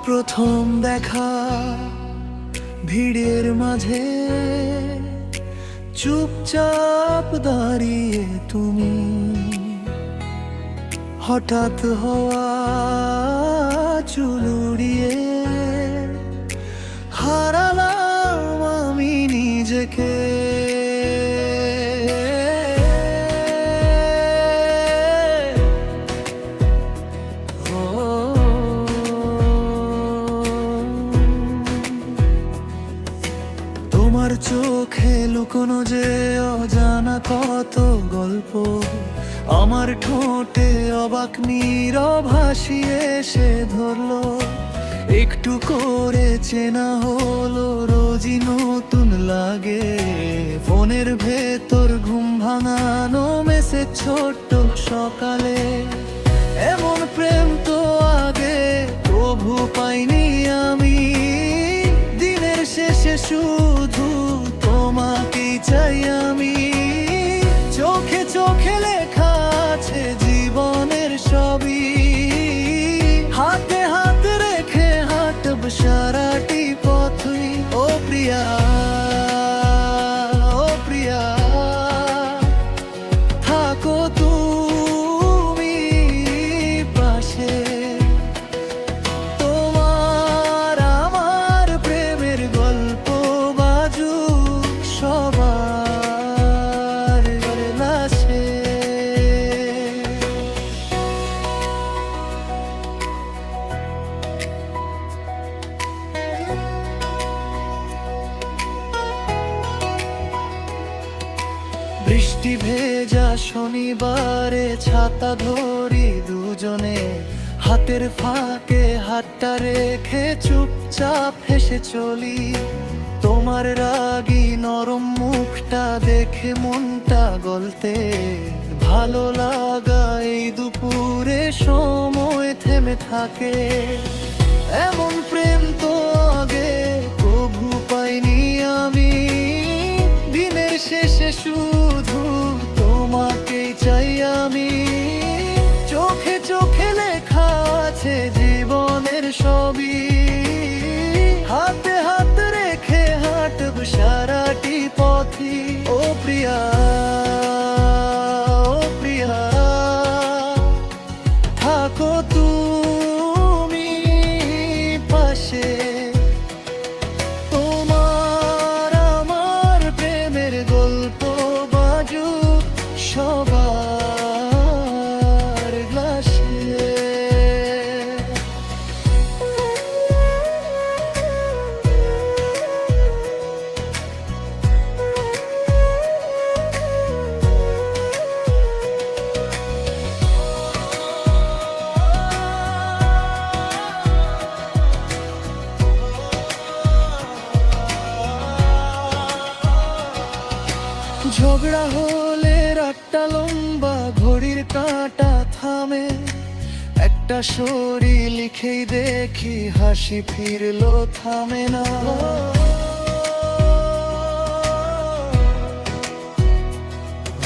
প্রথম দেখা ভিড়ের মাঝে চুপচাপ দাঁড়িয়ে তুমি, হঠাৎ হওয়া চুল উড়িয়ে হারালাম আমি নিজেকে। তোমার চোখে লুকোনো যে অজানা কত গল্প, আমার ঠোঁটে অবাক নীরব হাসি এসে ধরলো। একটু করে চেনা হলো, রোজই নতুন লাগে। ফোনের ভেতর ঘুম ভাঙানো মেসেজ ছোট্ট সকালে। এমন প্রেম তো আগে প্রভু পাইনি আমি। দিনের শেষে শুধু তোমাকেই চাই আমি। চোখে চোখে লেখা আছে জীবনের সবই, হাতে হাত রেখে হাঁটব সারাটি পথই। ও প্রিয়া, ও প্রিয়া, থাকো তুমি পাশে। তোমার আমার প্রেমের গল্প বাজুক সবার লাশে। বৃষ্টি ভেজা শনিবারে ছাতা ধরি দুজনে, হাতের ফাঁকে হাতটা রেখে চুপচাপ হেসে চলি। তোমার রাগী নরম মুখটা দেখে মনটা গলতে। ভালো লাগা এই দুপুরে সময় থেমে থাকে। এমন প্রেম তো আগে প্রভু পাইনি আমি। দিনের শেষে শুধু তোমাকেই চাই আমি। চোখে চোখে লেখা আছে জীবনের সবই, হাতে হাত রেখে হাঁটব সারাটি পথই। ও প্রিয়া, ও প্রিয়া, থাকো তুমি পাশে। তোমার আমার প্রেমের গল্প বাজুক সবার গ্লাসে। ঝগড়া হলে রাতটা লম্বা, ঘড়ির কাঁটা থামে। একটা সরি লিখেই দেখি হাসি ফিরলো থামে না।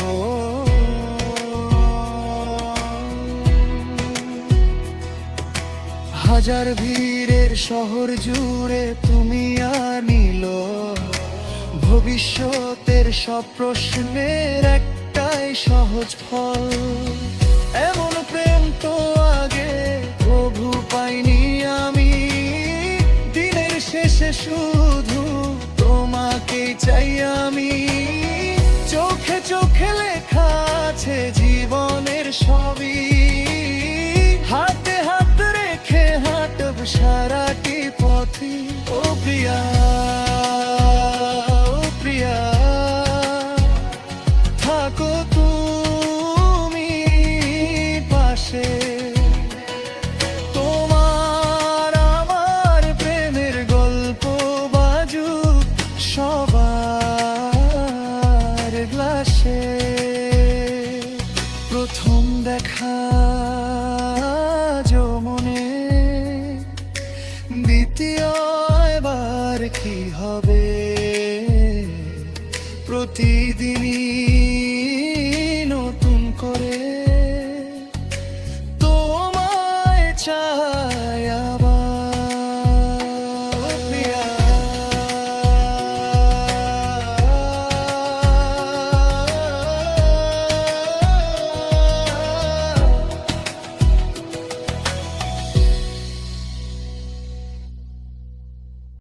ও, হাজার ভিড়ের শহর জুড়ে তুমি আর নীল। ভবিষ্যতের সব প্রশ্নের একটাই সহজ ফল। এমন প্রেম তো আগে প্রভু পাইনি আমি। দিনের শেষে শুধু তোমাকেই চাই আমি। চোখে চোখে লেখা আছে জীবনের সবই, হাতে হাত রেখে হাঁটব সারাটি পথই। ও প্রিয়া, থাকো তুমি পাশে। তোমার আমার প্রেমের গল্প বাজুক সবার গ্লাসে। প্রথম দেখা মনে, দ্বিতীয় এবার কি হবে? প্রতিদিনই